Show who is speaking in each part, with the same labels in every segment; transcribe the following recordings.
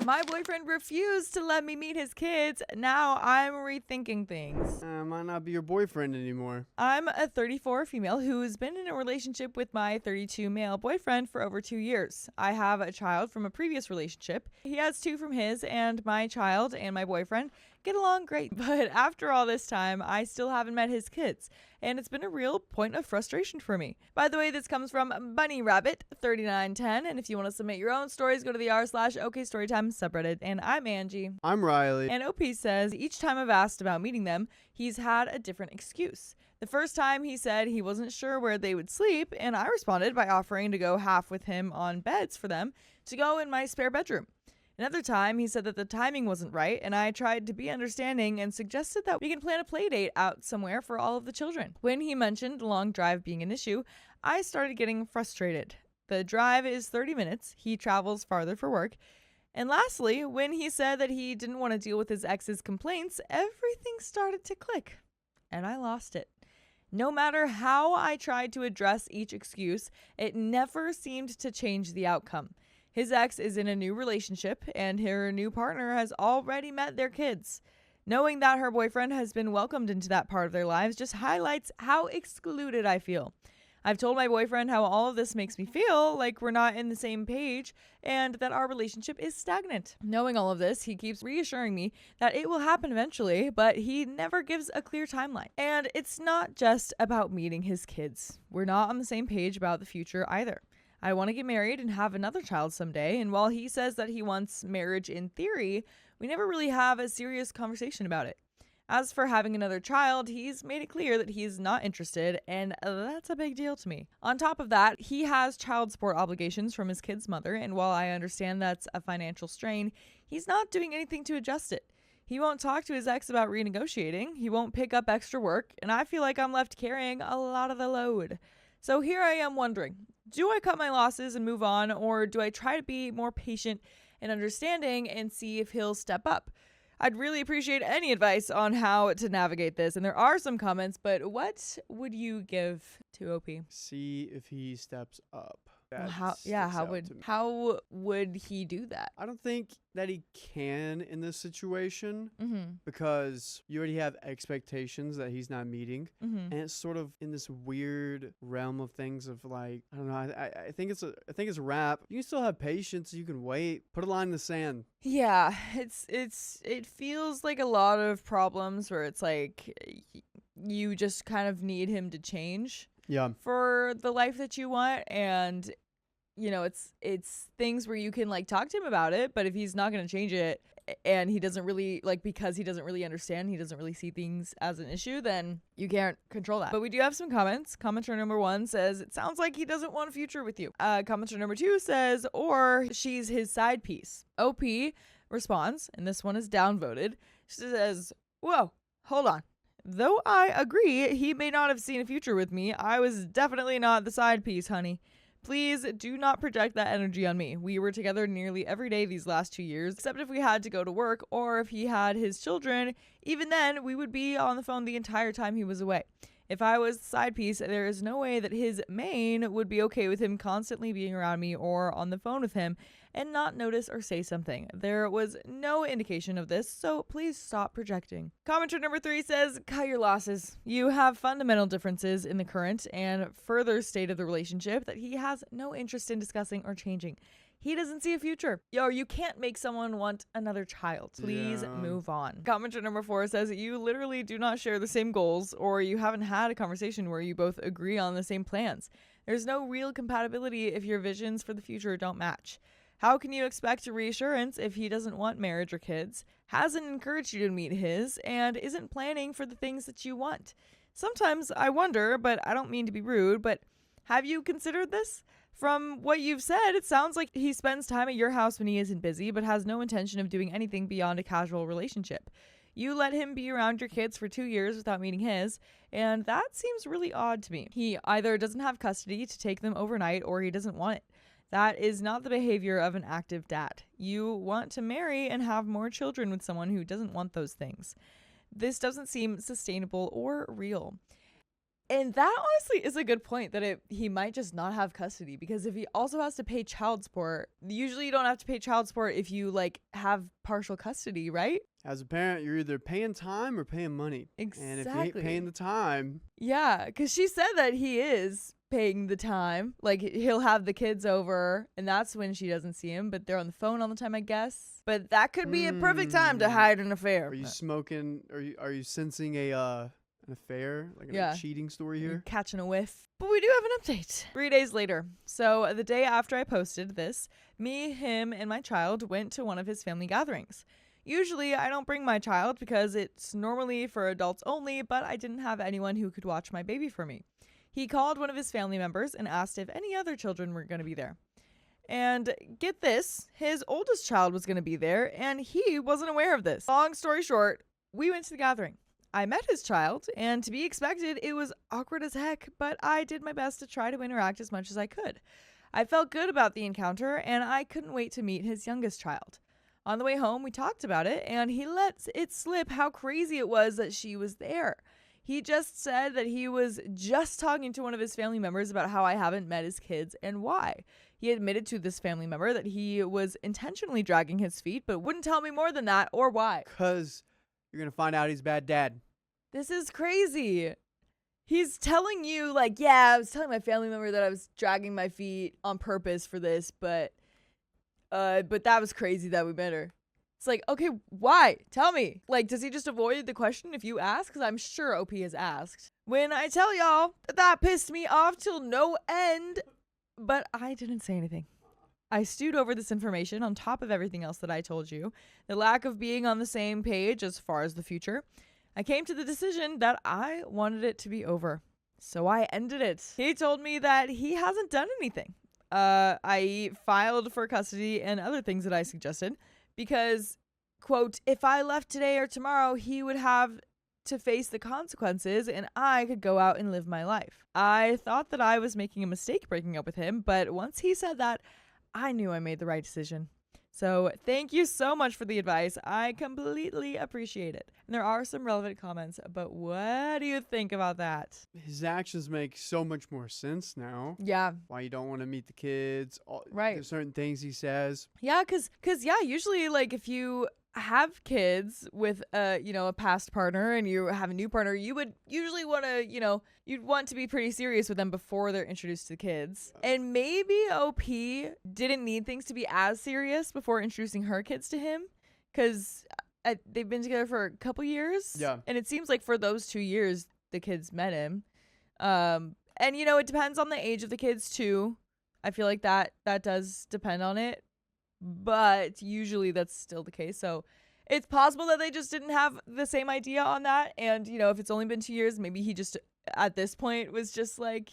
Speaker 1: My boyfriend refused to let me meet his kids. Now I'm rethinking things.
Speaker 2: Might not be your boyfriend anymore.
Speaker 1: I'm a 34 female who's been in a relationship with my 32 male boyfriend for over 2 years. I have a child from a previous relationship. He has 2 from his, and my child and my boyfriend get along great. But after all this time, I still haven't met his kids, and it's been a real point of frustration for me. By the way, this comes from Bunny Rabbit 3910, and if you want to submit your own stories, go to the r/OKStorytime subreddit. And I'm Angie.
Speaker 2: I'm Riley.
Speaker 1: And OP says each time I've asked about meeting them, he's had a different excuse. The first time he said he wasn't sure where they would sleep, and I responded by offering to go half with him on beds for them to go in my spare bedroom. Another time, he said that the timing wasn't right, and I tried to be understanding and suggested that we can plan a play date out somewhere for all of the children. When he mentioned the long drive being an issue, I started getting frustrated. The drive is 30 minutes. He travels farther for work. And lastly, when he said that he didn't want to deal with his ex's complaints, everything started to click, and I lost it. No matter how I tried to address each excuse, it never seemed to change the outcome. His ex is in a new relationship, and her new partner has already met their kids. Knowing that her boyfriend has been welcomed into that part of their lives just highlights how excluded I feel. I've told my boyfriend how all of this makes me feel like we're not in the same page and that our relationship is stagnant. Knowing all of this, he keeps reassuring me that it will happen eventually, but he never gives a clear timeline. And it's not just about meeting his kids. We're not on the same page about the future either. I want to get married and have another child someday, and while he says that he wants marriage in theory, we never really have a serious conversation about it. As for having another child, he's made it clear that he's not interested, and that's a big deal to me. On top of that, he has child support obligations from his kid's mother, and while I understand that's a financial strain, he's not doing anything to adjust it. He won't talk to his ex about renegotiating, he won't pick up extra work, and I feel like I'm left carrying a lot of the load. So here I am wondering, do I cut my losses and move on, or do I try to be more patient and understanding and see if he'll step up? I'd really appreciate any advice on how to navigate this. And there are some comments, but what would you give to OP?
Speaker 2: See if he steps up.
Speaker 1: Well, how would he do that?
Speaker 2: I don't think that he can in this situation
Speaker 1: Mm-hmm.
Speaker 2: because you already have expectations that he's not meeting,
Speaker 1: Mm-hmm.
Speaker 2: and it's sort of in this weird realm of things of like, I don't know. I think it's a wrap. You can still have patience. You can wait. Put a line in the sand.
Speaker 1: Yeah, it feels like a lot of problems where it's like you just kind of need him to change.
Speaker 2: Yeah.
Speaker 1: For the life that you want, and you know, it's things where you can like talk to him about it, but if he's not going to change it and he doesn't really because he doesn't really understand, he doesn't really see things as an issue, then you can't control that. But we do have some comments. Commenter number 1 says, it sounds like he doesn't want a future with you. Commenter number 2 says, or she's his side piece. OP responds, and this one is downvoted. She says, whoa, hold on. Though I agree he may not have seen a future with me, I was definitely not the side piece, honey. Please do not project that energy on me. We were together nearly every day these last 2 years, except if we had to go to work or if he had his children. Even then, we would be on the phone the entire time he was away. If I was the side piece, there is no way that his main would be okay with him constantly being around me or on the phone with him and not notice or say something. There was no indication of this, so please stop projecting. Commenter number 3 says, cut your losses. You have fundamental differences in the current and further state of the relationship that he has no interest in discussing or changing. He doesn't see a future. You can't make someone want another child. Please move on. Commenter number 4 says, you literally do not share the same goals, or you haven't had a conversation where you both agree on the same plans. There's no real compatibility if your visions for the future don't match. How can you expect a reassurance if he doesn't want marriage or kids, hasn't encouraged you to meet his, and isn't planning for the things that you want? Sometimes I wonder, but I don't mean to be rude, but have you considered this? From what you've said, it sounds like he spends time at your house when he isn't busy, but has no intention of doing anything beyond a casual relationship. You let him be around your kids for 2 years without meeting his, and that seems really odd to me. He either doesn't have custody to take them overnight, or he doesn't want it. That is not the behavior of an active dad. You want to marry and have more children with someone who doesn't want those things. This doesn't seem sustainable or real. And that honestly is a good point that he might just not have custody, because if he also has to pay child support, usually you don't have to pay child support if you like have partial custody, right?
Speaker 2: As a parent, you're either paying time or paying money.
Speaker 1: Exactly.
Speaker 2: And if you ain't paying the time.
Speaker 1: Yeah, because she said that he is paying the time. Like, he'll have the kids over, and that's when she doesn't see him, but they're on the phone all the time, I guess. But that could be a perfect time to hide an affair.
Speaker 2: Are you smoking? Are you sensing an affair? Like a cheating story here?
Speaker 1: Catching a whiff. But we do have an update. 3 days later. So the day after I posted this, me, him, and my child went to one of his family gatherings. Usually I don't bring my child because it's normally for adults only, but I didn't have anyone who could watch my baby for me. He called one of his family members and asked if any other children were going to be there. And get this, his oldest child was going to be there, and he wasn't aware of this. Long story short, we went to the gathering. I met his child, and to be expected, it was awkward as heck, but I did my best to try to interact as much as I could. I felt good about the encounter, and I couldn't wait to meet his youngest child. On the way home, we talked about it, and he let it slip how crazy it was that she was there. He just said that he was just talking to one of his family members about how I haven't met his kids and why. He admitted to this family member that he was intentionally dragging his feet, but wouldn't tell me more than that or why.
Speaker 2: 'Cause you're going to find out he's a bad dad.
Speaker 1: This is crazy. He's telling you, like, yeah, I was telling my family member that I was dragging my feet on purpose for this, but that was crazy that we met her. It's like, okay, why? Tell me. Like, does he just avoid the question if you ask? Because I'm sure OP has asked. When I tell y'all that pissed me off till no end, but I didn't say anything. I stewed over this information on top of everything else that I told you. The lack of being on the same page as far as the future. I came to the decision that I wanted it to be over. So I ended it. He told me that he hasn't done anything. I filed for custody and other things that I suggested because, quote, if I left today or tomorrow, he would have to face the consequences and I could go out and live my life. I thought that I was making a mistake breaking up with him, but once he said that, I knew I made the right decision. So thank you so much for the advice. I completely appreciate it. And there are some relevant comments, but what do you think about that?
Speaker 2: His actions make so much more sense now.
Speaker 1: Yeah.
Speaker 2: Why you don't want to meet the kids.
Speaker 1: Right.
Speaker 2: There's certain things he says.
Speaker 1: Yeah, cause usually like if you have kids with a past partner and you have a new partner, you would usually want to, you'd want to be pretty serious with them before they're introduced to the kids. And maybe OP didn't need things to be as serious before introducing her kids to him, because they've been together for a couple years.
Speaker 2: Yeah.
Speaker 1: And it seems like for those 2 years, the kids met him. And it depends on the age of the kids too. I feel like that does depend on it. But usually that's still the case. So it's possible that they just didn't have the same idea on that. And, if it's only been 2 years, maybe he just at this point was just like,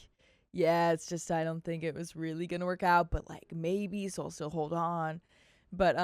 Speaker 1: yeah, it's just I don't think it was really going to work out. But like maybe, so I'll still hold on. But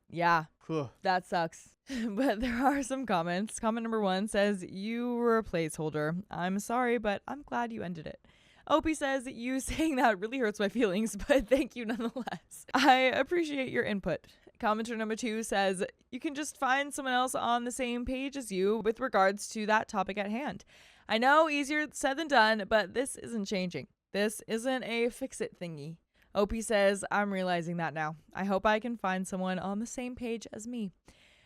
Speaker 1: yeah,
Speaker 2: Cool.
Speaker 1: That sucks. But there are some comments. Comment number 1 says, you were a placeholder. I'm sorry, but I'm glad you ended it. Opie says, you saying that really hurts my feelings, but thank you nonetheless. I appreciate your input. Commenter number 2 says, you can just find someone else on the same page as you with regards to that topic at hand. I know, easier said than done, but this isn't changing. This isn't a fix-it thingy. Opie says, I'm realizing that now. I hope I can find someone on the same page as me.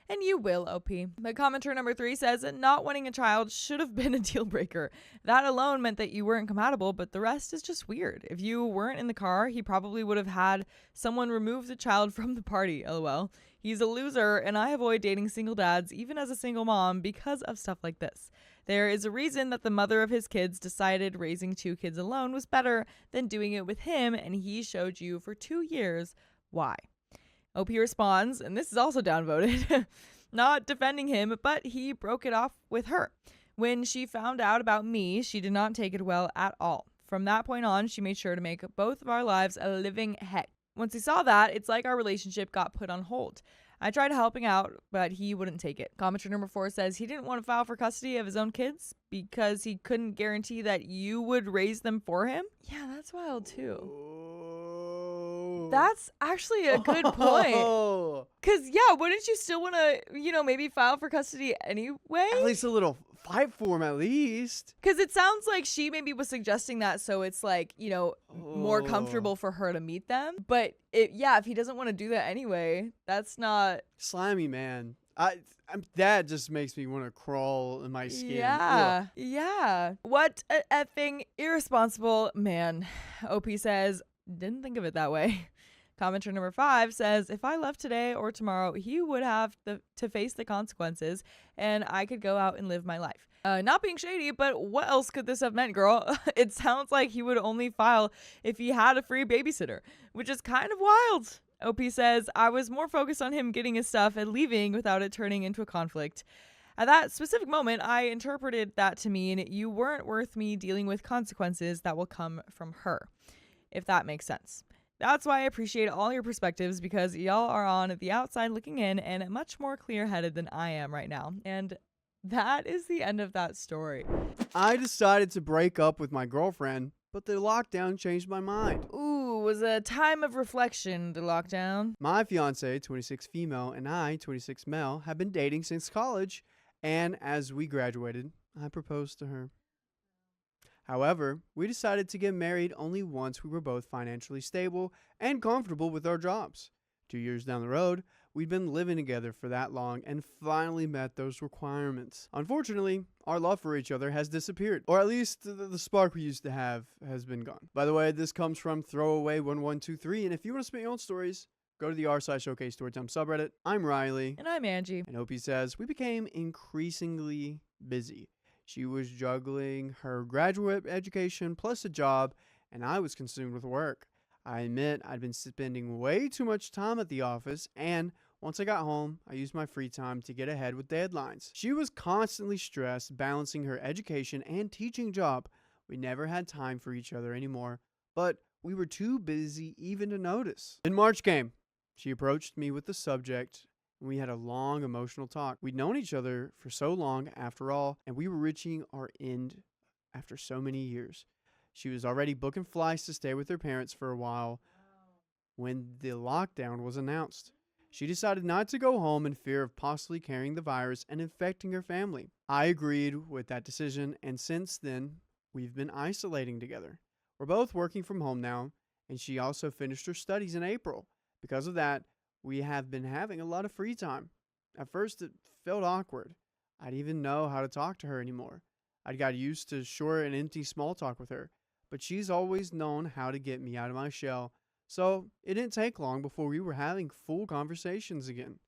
Speaker 1: And you will, OP. But commenter number 3 says, not wanting a child should have been a deal breaker. That alone meant that you weren't compatible, but the rest is just weird. If you weren't in the car, he probably would have had someone remove the child from the party, lol. He's a loser, and I avoid dating single dads, even as a single mom, because of stuff like this. There is a reason that the mother of his kids decided raising 2 kids alone was better than doing it with him, and he showed you for 2 years why. OP responds, and this is also downvoted, not defending him, but he broke it off with her. When she found out about me, she did not take it well at all. From that point on, she made sure to make both of our lives a living heck. Once he saw that, it's like our relationship got put on hold. I tried helping out, but he wouldn't take it. Commenter number 4 says he didn't want to file for custody of his own kids because he couldn't guarantee that you would raise them for him. Yeah, that's wild too. That's actually a good point. Because, yeah, wouldn't you still want to, maybe file for custody anyway?
Speaker 2: At least a little fight for him at least.
Speaker 1: Because it sounds like she maybe was suggesting that so it's like, you know, more comfortable for her to meet them. But if he doesn't want to do that anyway, that's not
Speaker 2: Slimy, man. That just makes me want to crawl in my skin.
Speaker 1: Yeah.
Speaker 2: Ugh.
Speaker 1: Yeah. What a effing irresponsible man. OP says, didn't think of it that way. Commenter number 5 says, if I left today or tomorrow, he would have to face the consequences and I could go out and live my life. Not being shady, but what else could this have meant, girl? It sounds like he would only file if he had a free babysitter, which is kind of wild. OP says, I was more focused on him getting his stuff and leaving without it turning into a conflict. At that specific moment, I interpreted that to mean you weren't worth me dealing with consequences that will come from her, if that makes sense. That's why I appreciate all your perspectives, because y'all are on the outside looking in and much more clear-headed than I am right now. And that is the end of that story.
Speaker 2: I decided to break up with my girlfriend, but the lockdown changed my mind.
Speaker 1: Ooh, was a time of reflection, the lockdown.
Speaker 2: My fiance, 26 female, and I, 26 male, have been dating since college, and as we graduated, I proposed to her. However, we decided to get married only once we were both financially stable and comfortable with our jobs. 2 years down the road, we'd been living together for that long and finally met those requirements. Unfortunately, our love for each other has disappeared, or at least the spark we used to have has been gone. By the way, this comes from Throwaway1123, and if you want to submit your own stories, go to the r/OK Storytime subreddit. I'm Riley.
Speaker 1: And I'm Angie.
Speaker 2: And Opie says, we became increasingly busy. She was juggling her graduate education plus a job, and I was consumed with work. I admit I'd been spending way too much time at the office, and once I got home, I used my free time to get ahead with deadlines. She was constantly stressed, balancing her education and teaching job. We never had time for each other anymore, but we were too busy even to notice. Then March came. She approached me with the subject, and we had a long emotional talk. We'd known each other for so long, after all, and we were reaching our end after so many years. She was already booking flights to stay with her parents for a while when the lockdown was announced. She decided not to go home in fear of possibly carrying the virus and infecting her family. I agreed with that decision, and since then, we've been isolating together. We're both working from home now, and she also finished her studies in April. Because of that, we have been having a lot of free time. At first, it felt awkward. I didn't even know how to talk to her anymore. I'd got used to short and empty small talk with her, but she's always known how to get me out of my shell, so it didn't take long before we were having full conversations again.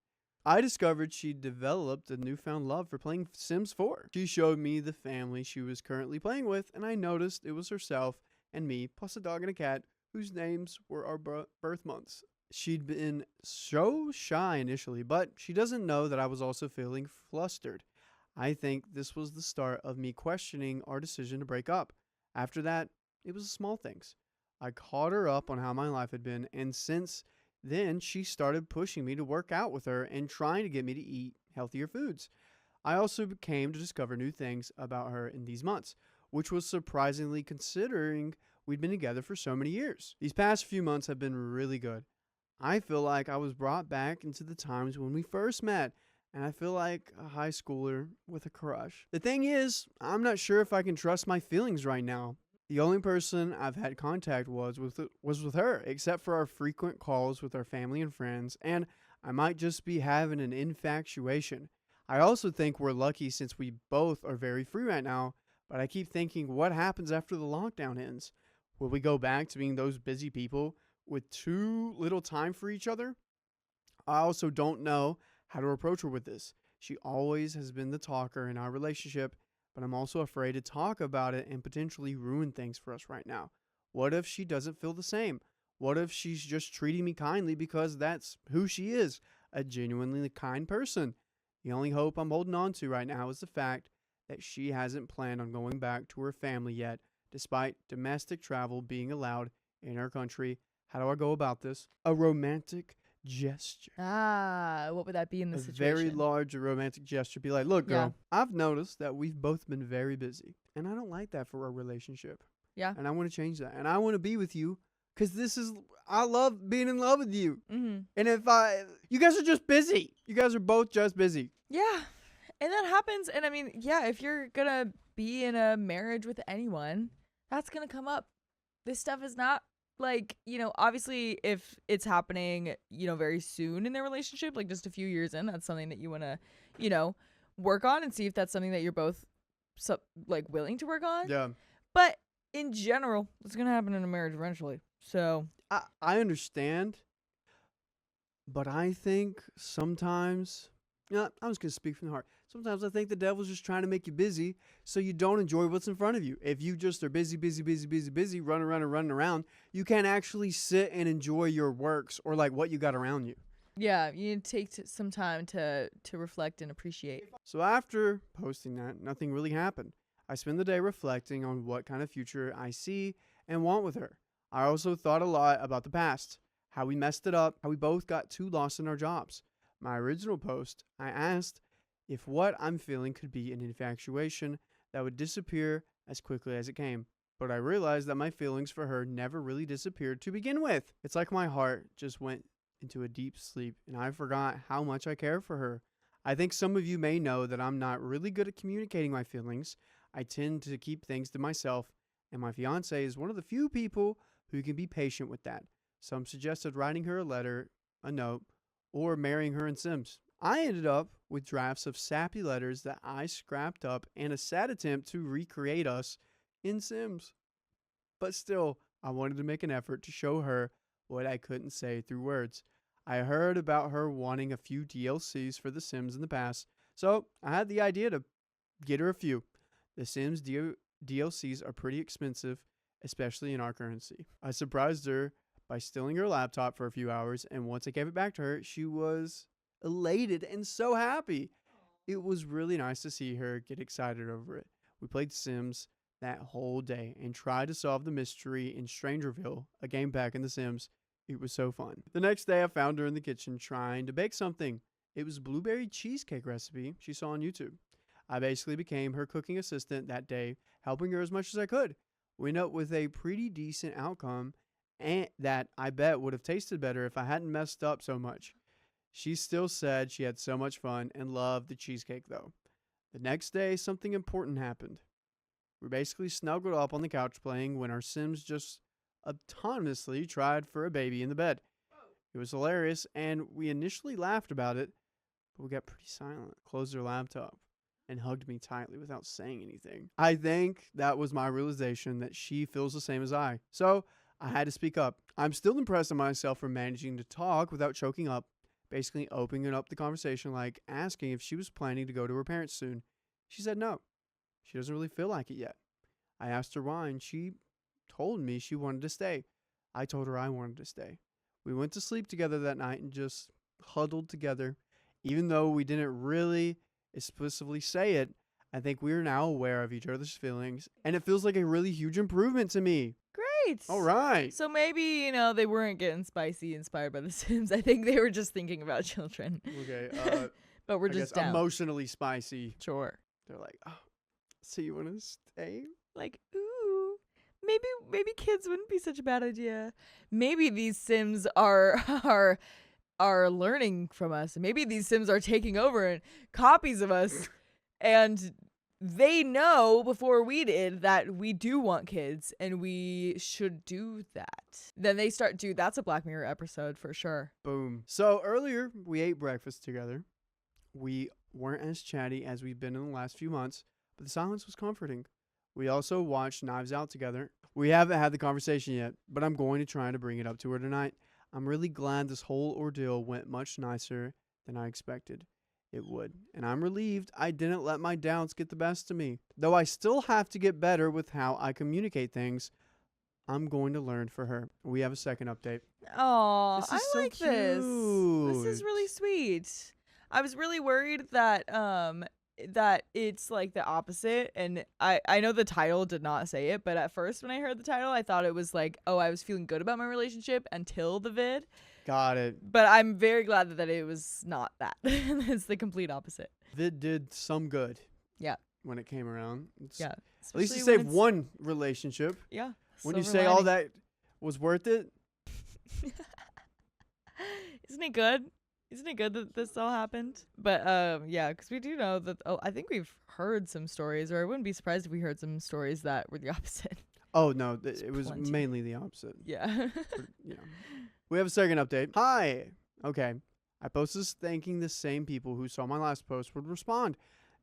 Speaker 2: I discovered she'd developed a newfound love for playing Sims 4. She showed me the family she was currently playing with, and I noticed it was herself and me, plus a dog and a cat, whose names were our birth months. She'd been so shy initially, but she doesn't know that I was also feeling flustered. I think this was the start of me questioning our decision to break up. After that, it was the small things. I caught her up on how my life had been, and since then, she started pushing me to work out with her and trying to get me to eat healthier foods. I also came to discover new things about her in these months, which was surprisingly considering we'd been together for so many years. These past few months have been really good. I feel like I was brought back into the times when we first met, and I feel like a high schooler with a crush. The thing is, I'm not sure if I can trust my feelings right now. The only person I've had contact was with her, except for our frequent calls with our family and friends, and I might just be having an infatuation. I also think we're lucky since we both are very free right now, but I keep thinking, what happens after the lockdown ends? Will we go back to being those busy people with too little time for each other? I also don't know how to approach her with this. She always has been the talker in our relationship, but I'm also afraid to talk about it and potentially ruin things for us right now. What if she doesn't feel the same? What if she's just treating me kindly because that's who she is, a genuinely kind person? The only hope I'm holding on to right now is the fact that she hasn't planned on going back to her family yet, despite domestic travel being allowed in our country. How do I go about this? A romantic gesture.
Speaker 1: What would that be in this situation?
Speaker 2: A very large romantic gesture. Be like, look, girl, I've noticed that we've both been very busy, and I don't like that for our relationship.
Speaker 1: Yeah.
Speaker 2: And I want to change that. And I want to be with you because I love being in love with you.
Speaker 1: Mm-hmm.
Speaker 2: And you guys are just busy. You guys are both just busy.
Speaker 1: Yeah. And that happens. And I mean, yeah, if you're going to be in a marriage with anyone, that's going to come up. This stuff is not like, obviously if it's happening, very soon in their relationship, like just a few years in, that's something that you want to, work on and see if that's something that you're both willing to work on.
Speaker 2: Yeah.
Speaker 1: But in general, it's going to happen in a marriage eventually. So
Speaker 2: I understand, but I think sometimes, I'm just going to speak from the heart. Sometimes I think the devil's just trying to make you busy so you don't enjoy what's in front of you. If you just are busy, running around, you can't actually sit and enjoy your works or like what you got around you.
Speaker 1: Yeah, you need to take some time to reflect and appreciate.
Speaker 2: So after posting that, nothing really happened. I spent the day reflecting on what kind of future I see and want with her. I also thought a lot about the past, how we messed it up, how we both got too lost in our jobs. My original post, I asked if what I'm feeling could be an infatuation that would disappear as quickly as it came. But I realized that my feelings for her never really disappeared to begin with. It's like my heart just went into a deep sleep and I forgot how much I care for her. I think some of you may know that I'm not really good at communicating my feelings. I tend to keep things to myself, and my fiance is one of the few people who can be patient with that. Some suggested writing her a letter, a note, or marrying her in Sims. I ended up with drafts of sappy letters that I scrapped up and a sad attempt to recreate us in Sims. But still, I wanted to make an effort to show her what I couldn't say through words. I heard about her wanting a few DLCs for The Sims in the past, so I had the idea to get her a few. The Sims DLCs are pretty expensive, especially in our currency. I surprised her by stealing her laptop for a few hours, and once I gave it back to her, she was elated and so happy. It was really nice to see her get excited over it. We played Sims that whole day and tried to solve the mystery in Strangerville, a game back in The Sims. It was so fun. The next day, I found her in the kitchen trying to bake something. It was a blueberry cheesecake recipe she saw on YouTube. I basically became her cooking assistant that day, helping her as much as I could. We ended up with a pretty decent outcome and that I bet would have tasted better if I hadn't messed up so much. She still said she had so much fun and loved the cheesecake though. The next day, something important happened. We basically snuggled up on the couch playing when our Sims just autonomously tried for a baby in the bed. It was hilarious, and we initially laughed about it, but we got pretty silent, closed her laptop, and hugged me tightly without saying anything. I think that was my realization that she feels the same as I. So I had to speak up. I'm still impressed with myself for managing to talk without choking up, basically opening up the conversation, like asking if she was planning to go to her parents soon. She said no. She doesn't really feel like it yet. I asked her why, and she told me she wanted to stay. I told her I wanted to stay. We went to sleep together that night and just huddled together. Even though we didn't really explicitly say it, I think we are now aware of each other's feelings, and it feels like a really huge improvement to me.
Speaker 1: Great.
Speaker 2: All right.
Speaker 1: So maybe, they weren't getting spicy inspired by The Sims. I think they were just thinking about children.
Speaker 2: Okay.
Speaker 1: But we're
Speaker 2: I
Speaker 1: just
Speaker 2: guess
Speaker 1: down.
Speaker 2: Emotionally spicy.
Speaker 1: Sure.
Speaker 2: They're like, oh, so you want to stay?
Speaker 1: Like, ooh, maybe kids wouldn't be such a bad idea. Maybe these Sims are learning from us. Maybe these Sims are taking over and copies of us, and they know before we did that we do want kids and we should do that. Then they start, dude, that's a Black Mirror episode for sure.
Speaker 2: Boom. So earlier we ate breakfast together. We weren't as chatty as we've been in the last few months, but the silence was comforting. We also watched Knives Out together. We haven't had the conversation yet, but I'm going to try to bring it up to her tonight. I'm really glad this whole ordeal went much nicer than I expected it would, and I'm relieved I didn't let my doubts get the best of me. Though I still have to get better with how I communicate things, I'm going to learn for her. We have a second update.
Speaker 1: Oh,
Speaker 2: This
Speaker 1: I
Speaker 2: is so
Speaker 1: like this. This is
Speaker 2: cute.
Speaker 1: really sweet. I was really worried that that it's like the opposite, and I know the title did not say it, but at first when I heard the title, I thought it was like, oh, I was feeling good about my relationship until the vid.
Speaker 2: Got it.
Speaker 1: But I'm very glad that it was not that. It's the complete opposite.
Speaker 2: Vid did some good.
Speaker 1: Yeah.
Speaker 2: When it came around.
Speaker 1: Yeah.
Speaker 2: At least you
Speaker 1: Especially when
Speaker 2: saved
Speaker 1: it's-
Speaker 2: one relationship.
Speaker 1: Yeah.
Speaker 2: When you
Speaker 1: silver
Speaker 2: say all
Speaker 1: lining.
Speaker 2: that was worth it.
Speaker 1: Isn't it good? Isn't it good that this all happened? But yeah, because we do know that. Oh, I think we've heard some stories, or I wouldn't be surprised if we heard some stories that were the opposite.
Speaker 2: Oh no, it was
Speaker 1: plenty.
Speaker 2: mainly the opposite.
Speaker 1: Yeah.
Speaker 2: We have a second update. Hi. Okay. I posted this thanking the same people who saw my last post would respond,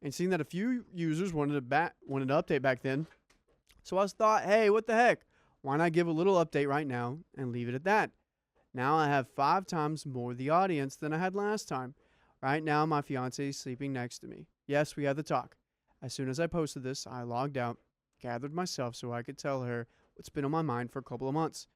Speaker 2: and seeing that a few users wanted to update back then, so I thought, hey, what the heck? Why not give a little update right now and leave it at that? Now I have 5 times more the audience than I had last time. Right now, my fiance is sleeping next to me. Yes, we had the talk. As soon as I posted this, I logged out, gathered myself so I could tell her what's been on my mind for a couple of months.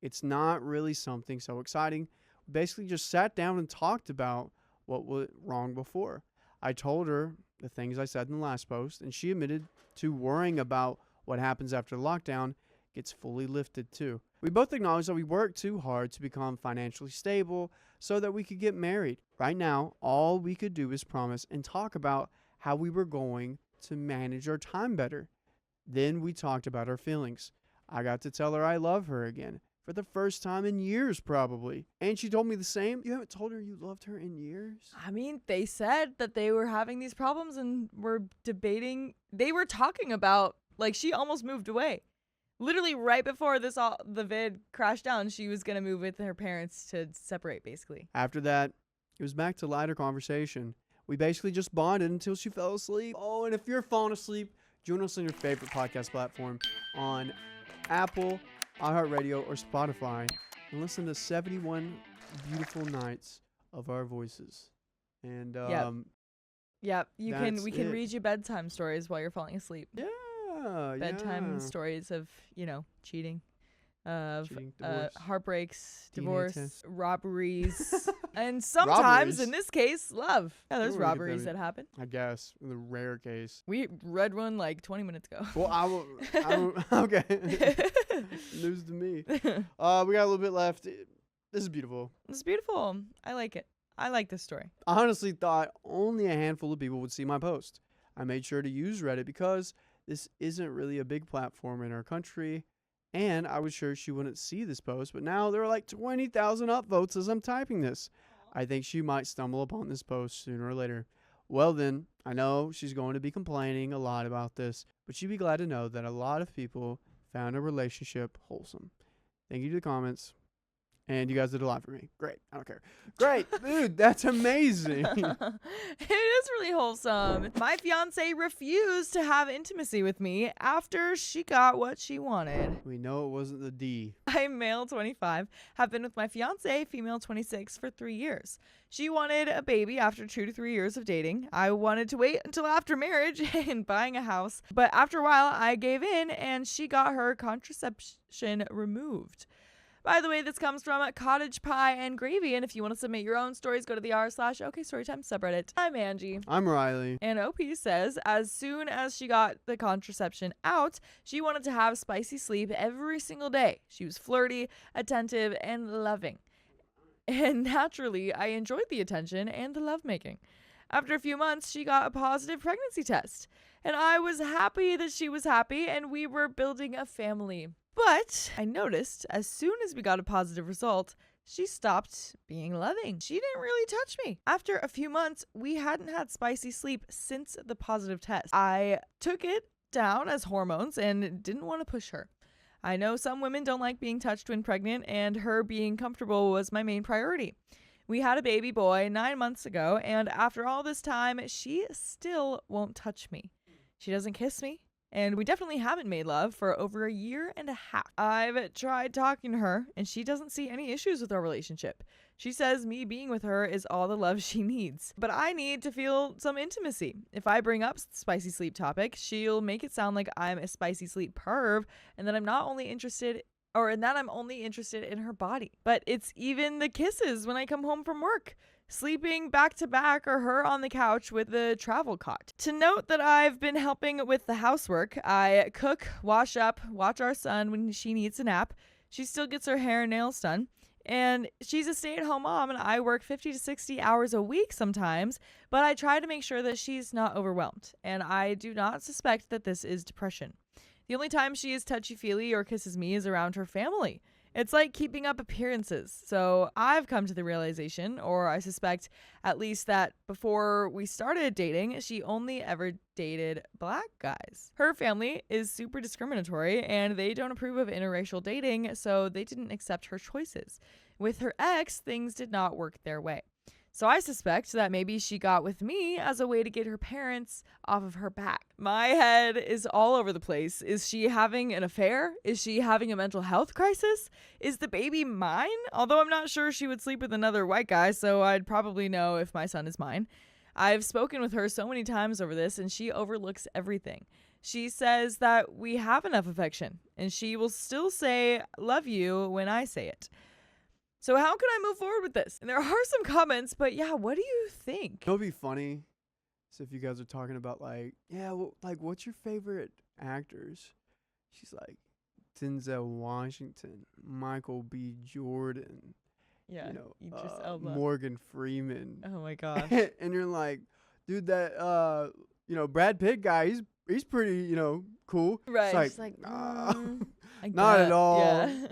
Speaker 2: It's not really something so exciting. We basically just sat down and talked about what went wrong before. I told her the things I said in the last post, and she admitted to worrying about what happens after the lockdown gets fully lifted too. We both acknowledge that we worked too hard to become financially stable so that we could get married. Right now, all we could do is promise and talk about how we were going to manage our time better. Then we talked about our feelings. I got to tell her I love her again. For the first time in years, probably. And she told me the same. You haven't told her you loved her in years?
Speaker 1: I mean, they said that they were having these problems and were debating. They were talking about, like, she almost moved away. Literally right before the vid crashed down, she was going to move with her parents to separate, basically.
Speaker 2: After that, it was back to lighter conversation. We basically just bonded until she fell asleep. Oh, and if you're falling asleep, join us on your favorite podcast platform on Apple, iHeartRadio, or Spotify, and listen to 71 beautiful nights of our voices. And
Speaker 1: Yep, we can
Speaker 2: it.
Speaker 1: read you bedtime stories while you're falling asleep.
Speaker 2: Yeah.
Speaker 1: Bedtime stories of, cheating, of
Speaker 2: divorce,
Speaker 1: heartbreaks,
Speaker 2: DNA
Speaker 1: divorce,
Speaker 2: test.
Speaker 1: robberies, and sometimes,
Speaker 2: Robberies?
Speaker 1: in this case, love. Yeah, there's
Speaker 2: Ooh, look at
Speaker 1: robberies
Speaker 2: that.
Speaker 1: that happen.
Speaker 2: I guess, in the rare case.
Speaker 1: We read one like 20 minutes ago.
Speaker 2: Well, I will okay. News to me. We got a little bit left. This is beautiful.
Speaker 1: It's beautiful. I like it. I like this story.
Speaker 2: I honestly thought only a handful of people would see my post. I made sure to use Reddit because this isn't really a big platform in our country, and I was sure she wouldn't see this post, but now there are like 20,000 upvotes as I'm typing this. I think she might stumble upon this post sooner or later. Well then, I know she's going to be complaining a lot about this, but she'd be glad to know that a lot of people found our relationship wholesome. Thank you to the comments. And you guys did a lot for me. Great. I don't care. Great. Dude, that's amazing.
Speaker 1: It is really wholesome. My fiance refused to have intimacy with me after she got what she wanted.
Speaker 2: We know it wasn't the D.
Speaker 1: I'm male 25, have been with my fiance, female 26, for 3 years. She wanted a baby after 2 to 3 years of dating. I wanted to wait until after marriage and buying a house. But after a while, I gave in and she got her contraception removed. By the way, this comes from Cottage Pie and Gravy, and if you want to submit your own stories, go to the r/OKStorytime subreddit. I'm Angie.
Speaker 2: I'm Riley.
Speaker 1: And OP says, as soon as she got the contraception out, she wanted to have spicy sleep every single day. She was flirty, attentive, and loving. And naturally, I enjoyed the attention and the lovemaking. After a few months, she got a positive pregnancy test. And I was happy that she was happy, and we were building a family. But I noticed as soon as we got a positive result, she stopped being loving. She didn't really touch me. After a few months, we hadn't had spicy sleep since the positive test. I took it down as hormones and didn't want to push her. I know some women don't like being touched when pregnant, and her being comfortable was my main priority. We had a baby boy 9 months ago, and after all this time, she still won't touch me. She doesn't kiss me. And we definitely haven't made love for over 1.5 years. I've tried talking to her, and she doesn't see any issues with our relationship. She says me being with her is all the love she needs. But I need to feel some intimacy. If I bring up spicy sleep topic, she'll make it sound like I'm a spicy sleep perv, and that I'm only interested in her body. But it's even the kisses when I come home from work. Sleeping back to back or her on the couch with the travel cot. To note that I've been helping with the housework. I cook, wash up, watch our son when she needs a nap. She still gets her hair and nails done. And she's a stay-at-home mom, and I work 50 to 60 hours a week sometimes, but I try to make sure that she's not overwhelmed. And I do not suspect that this is depression. The only time she is touchy-feely or kisses me is around her family. It's like keeping up appearances. So I've come to the realization, or I suspect at least, that before we started dating, she only ever dated black guys. Her family is super discriminatory and they don't approve of interracial dating, so they didn't accept her choices. With her ex, things did not work their way. So I suspect that maybe she got with me as a way to get her parents off of her back. My head is all over the place. Is she having an affair? Is she having a mental health crisis? Is the baby mine? Although I'm not sure she would sleep with another white guy, so I'd probably know if my son is mine. I've spoken with her so many times over this, and she overlooks everything. She says that we have enough affection, and she will still say, "love you," when I say it. So how can I move forward with this? And there are some comments, but yeah, what do you think?
Speaker 2: It'll be funny. So if you guys are talking about like, yeah, well, like what's your favorite actors? She's like Denzel Washington, Michael B. Jordan,
Speaker 1: Yeah, Idris
Speaker 2: you know,
Speaker 1: Elba.
Speaker 2: Morgan Freeman.
Speaker 1: Oh my gosh.
Speaker 2: And you're like, dude, that you know, Brad Pitt guy, he's pretty, you know, cool.
Speaker 1: Right.
Speaker 2: It's
Speaker 1: She's like,
Speaker 2: nah,
Speaker 1: I
Speaker 2: not at
Speaker 1: get-
Speaker 2: all.
Speaker 1: Yeah.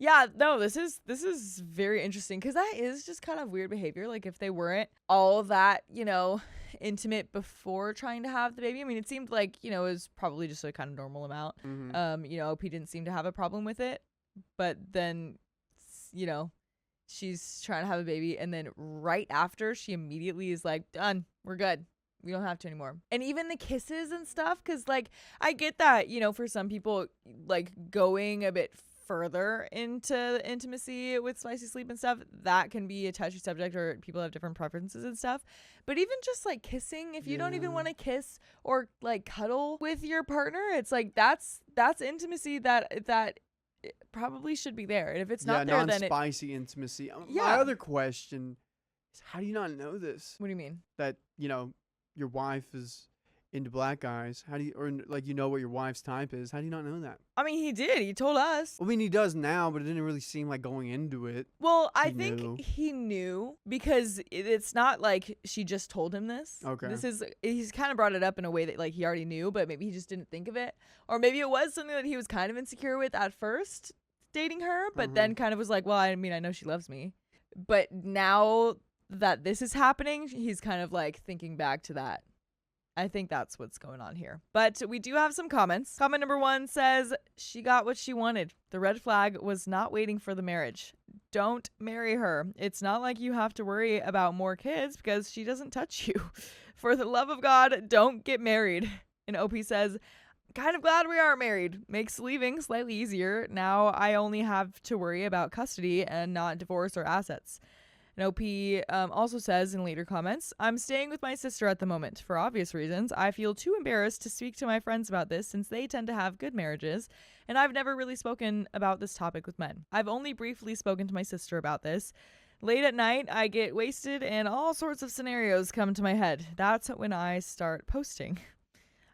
Speaker 1: Yeah, no, this is very interesting because that is just kind of weird behavior. Like if they weren't all that, you know, intimate before trying to have the baby. I mean, it seemed like, you know, it was probably just a kind of normal amount.
Speaker 2: Mhm.
Speaker 1: You know, OP didn't seem to have a problem with it, but then, you know, she's trying to have a baby, and then right after, she immediately is like, "Done, we're good. We don't have to anymore." And even the kisses and stuff, because like I get that, you know, for some people, like going a bit further into intimacy with spicy sleep and stuff, that can be a touchy subject, or people have different preferences and stuff. But even just like kissing, if you don't even
Speaker 2: Yeah.
Speaker 1: want to kiss or like cuddle with your partner, it's like that's intimacy that it probably should be there. And if it's not there, then
Speaker 2: non-spicy intimacy.
Speaker 1: Yeah.
Speaker 2: My other question is, how do you not know this?
Speaker 1: what do you mean?
Speaker 2: That, you know, your wife is into black guys. How do you, or like, you know what your wife's type is? How do you not know that?
Speaker 1: I mean, he did. He told us.
Speaker 2: I mean, he does now, but it didn't really seem like going into it.
Speaker 1: Well, I
Speaker 2: He
Speaker 1: think
Speaker 2: knew.
Speaker 1: he knew because it's not like she just told him this.
Speaker 2: Okay.
Speaker 1: He's kind of brought it up in a way that like he already knew, but maybe he just didn't think of it. Or maybe it was something that he was kind of insecure with at first dating her, but then kind of was like, well, I mean, I know she loves me. But now that this is happening, he's kind of like thinking back to that. I think that's what's going on here. But we do have some comments. Comment number 1 says, she got what she wanted. The red flag was not waiting for the marriage. Don't marry her. It's not like you have to worry about more kids because she doesn't touch you. For the love of God, don't get married. And OP says, kind of glad we are married. Makes leaving slightly easier. Now I only have to worry about custody and not divorce or assets. And OP also says in later comments, I'm staying with my sister at the moment. For obvious reasons, I feel too embarrassed to speak to my friends about this since they tend to have good marriages, and I've never really spoken about this topic with men. I've only briefly spoken to my sister about this. Late at night, I get wasted and all sorts of scenarios come to my head. That's when I start posting.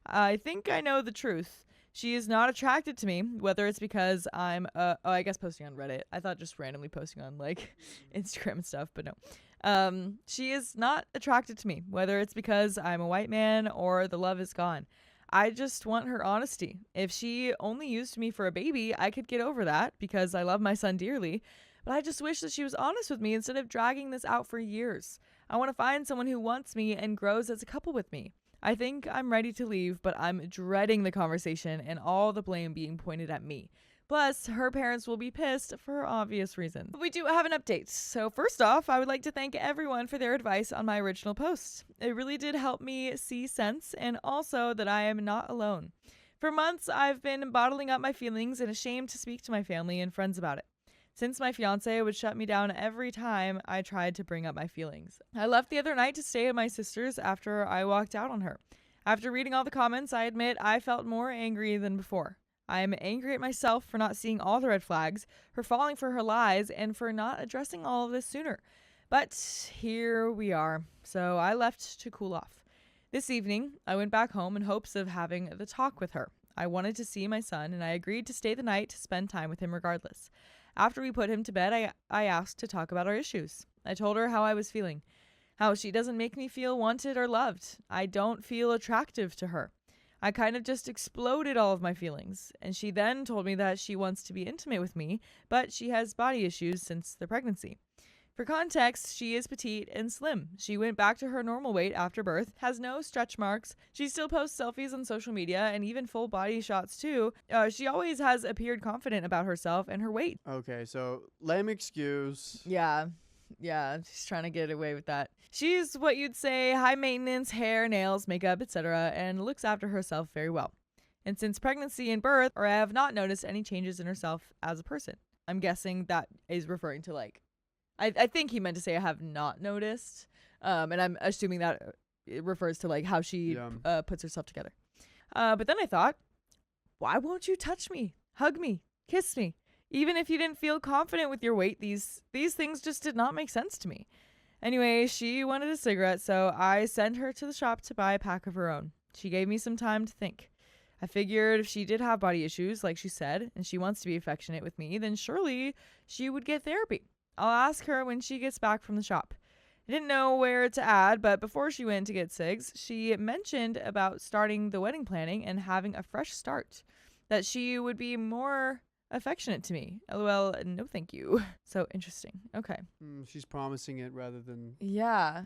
Speaker 1: I think I know the truth. She is not attracted to me, whether it's because I'm, I guess posting on Reddit. I thought just randomly posting on, like, Instagram and stuff, but no. She is not attracted to me, whether it's because I'm a white man or the love is gone. I just want her honesty. If she only used me for a baby, I could get over that because I love my son dearly, but I just wish that she was honest with me instead of dragging this out for years. I want to find someone who wants me and grows as a couple with me. I think I'm ready to leave, but I'm dreading the conversation and all the blame being pointed at me. Plus, her parents will be pissed for obvious reasons. But we do have an update. So first off, I would like to thank everyone for their advice on my original post. It really did help me see sense and also that I am not alone. For months, I've been bottling up my feelings and ashamed to speak to my family and friends about it. Since my fiance would shut me down every time I tried to bring up my feelings. I left the other night to stay at my sister's after I walked out on her. After reading all the comments, I admit I felt more angry than before. I am angry at myself for not seeing all the red flags, for falling for her lies, and for not addressing all of this sooner. But here we are, so I left to cool off. This evening, I went back home in hopes of having the talk with her. I wanted to see my son, and I agreed to stay the night to spend time with him regardless. After we put him to bed, I asked to talk about our issues. I told her how I was feeling, how she doesn't make me feel wanted or loved. I don't feel attractive to her. I kind of just exploded all of my feelings, and she then told me that she wants to be intimate with me, but she has body issues since the pregnancy. For context, she is petite and slim. She went back to her normal weight after birth, has no stretch marks. She still posts selfies on social media and even full body shots too. She always has appeared confident about herself and her weight.
Speaker 2: Okay, so lame excuse.
Speaker 1: Yeah, she's trying to get away with that. She's what you'd say high maintenance, hair, nails, makeup, etc., and looks after herself very well. And since pregnancy and birth, I have not noticed any changes in herself as a person. I'm guessing that is referring to like, I think he meant to say I have not noticed, and I'm assuming that it refers to like how she puts herself together. But then I thought, why won't you touch me, hug me, kiss me? Even if you didn't feel confident with your weight, these things just did not make sense to me. Anyway, she wanted a cigarette, so I sent her to the shop to buy a pack of her own. She gave me some time to think. I figured if she did have body issues, like she said, and she wants to be affectionate with me, then surely she would get therapy. I'll ask her when she gets back from the shop. I didn't know where to add, but before she went to get cigs, she mentioned about starting the wedding planning and having a fresh start. That she would be more affectionate to me. LOL, no thank you. So interesting. Okay.
Speaker 2: She's promising it rather than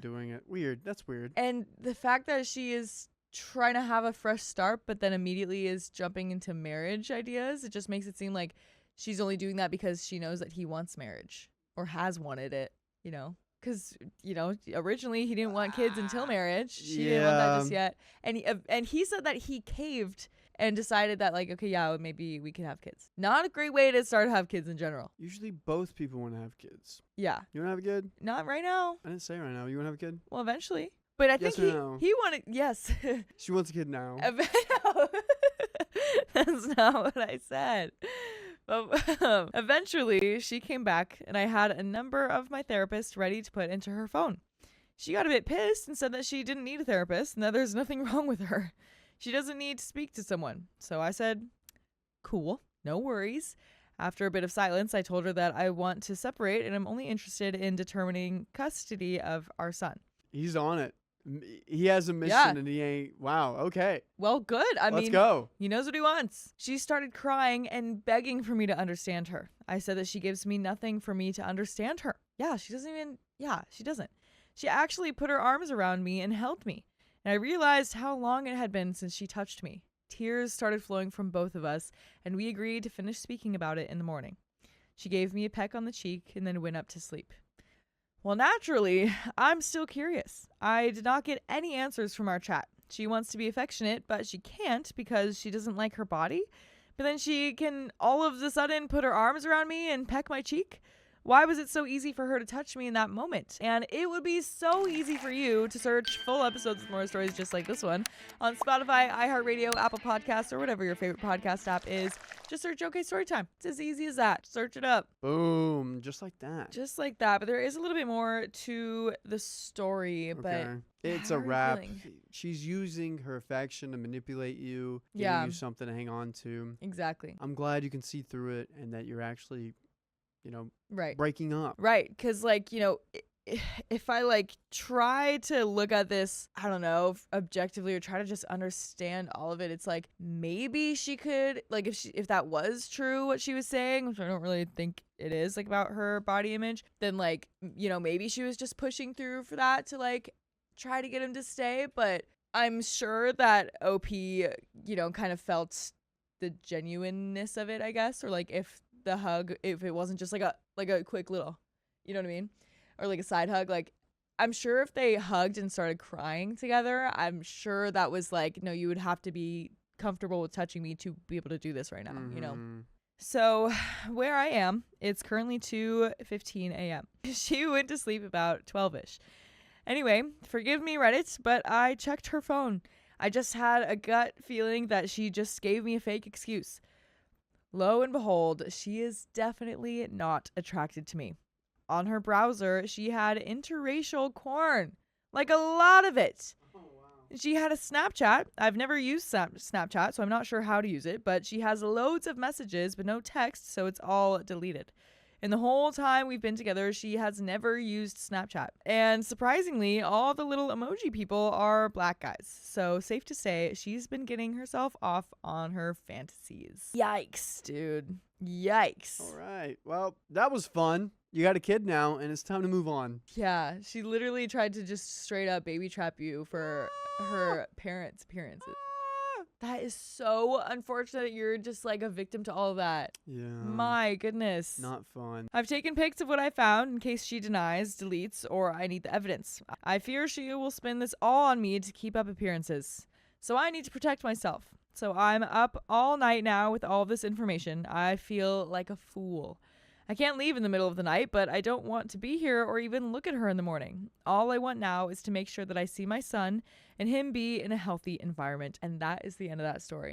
Speaker 2: doing it. Weird. That's weird.
Speaker 1: And the fact that she is trying to have a fresh start, but then immediately is jumping into marriage ideas, it just makes it seem like she's only doing that because she knows that he wants marriage. Or has wanted it, you know, because, you know, originally he didn't want kids until marriage. She didn't want that just yet. And he said that he caved and decided that, like, okay, yeah, maybe we can have kids. Not a great way to start to have kids in general.
Speaker 2: Usually both people want to have kids.
Speaker 1: Yeah.
Speaker 2: You want to have a kid?
Speaker 1: Not right now.
Speaker 2: I didn't say right now. You want to have a kid?
Speaker 1: Well, eventually. But I think he wanted, yes.
Speaker 2: She wants a kid now.
Speaker 1: That's not what I said. But eventually, she came back, and I had a number of my therapists ready to put into her phone. She got a bit pissed and said that she didn't need a therapist and that there's nothing wrong with her. She doesn't need to speak to someone. So I said, cool, no worries. After a bit of silence, I told her that I want to separate and I'm only interested in determining custody of our son.
Speaker 2: He's on it. He has a mission and he ain't. Wow. Okay.
Speaker 1: Well, good.
Speaker 2: Let's go.
Speaker 1: He knows what he wants. She started crying and begging for me to understand her. I said that she gives me nothing for me to understand her. Yeah, she doesn't. She actually put her arms around me and held me. And I realized how long it had been since she touched me. Tears started flowing from both of us, and we agreed to finish speaking about it in the morning. She gave me a peck on the cheek and then went up to sleep. Well, naturally, I'm still curious. I did not get any answers from our chat. She wants to be affectionate, but she can't because she doesn't like her body. But then she can all of a sudden put her arms around me and peck my cheek. Why was it so easy for her to touch me in that moment? And it would be so easy for you to search full episodes of more stories just like this one on Spotify, iHeartRadio, Apple Podcasts, or whatever your favorite podcast app is. Just search OK Storytime. It's as easy as that. Search it up.
Speaker 2: Boom. Just like that.
Speaker 1: Just like that. But there is a little bit more to the story. Okay. But
Speaker 2: it's a wrap. She's using her affection to manipulate you, giving you something to hang on to.
Speaker 1: Exactly.
Speaker 2: I'm glad you can see through it and that you're actually, breaking up.
Speaker 1: Right. Because, if I, try to look at this, I don't know, objectively or try to just understand all of it, it's like maybe she could, if that was true, what she was saying, which I don't really think it is, about her body image, then, maybe she was just pushing through for that to, try to get him to stay. But I'm sure that OP, kind of felt the genuineness of it, I guess, or, if the hug, if it wasn't just a quick little, you know what I mean, or a side hug, I'm sure if they hugged and started crying together, I'm sure that was no, you would have to be comfortable with touching me to be able to do this right now, So where I am, it's currently 2:15 a.m. She went to sleep about 12ish. Anyway, forgive me, Reddit, but I checked her phone. I just had a gut feeling that she just gave me a fake excuse. Lo and behold, she is definitely not attracted to me. On her browser, she had interracial porn. A lot of it. Oh, wow. She had a Snapchat. I've never used Snapchat, so I'm not sure how to use it, but she has loads of messages but no text, so it's all deleted. In the whole time we've been together, she has never used Snapchat. And surprisingly, all the little emoji people are black guys. So safe to say, she's been getting herself off on her fantasies. Yikes, dude. Yikes.
Speaker 2: All right. Well, that was fun. You got a kid now, and it's time to move on.
Speaker 1: Yeah, she literally tried to just straight up baby trap you for her parents' appearances. That is so unfortunate. You're just like a victim to all of that.
Speaker 2: Yeah.
Speaker 1: My goodness.
Speaker 2: Not fun.
Speaker 1: I've taken pics of what I found in case she denies, deletes, or I need the evidence. I fear she will spin this all on me to keep up appearances. So I need to protect myself. So I'm up all night now with all this information. I feel like a fool. I can't leave in the middle of the night, but I don't want to be here or even look at her in the morning. All I want now is to make sure that I see my son and him be in a healthy environment. And that is the end of that story.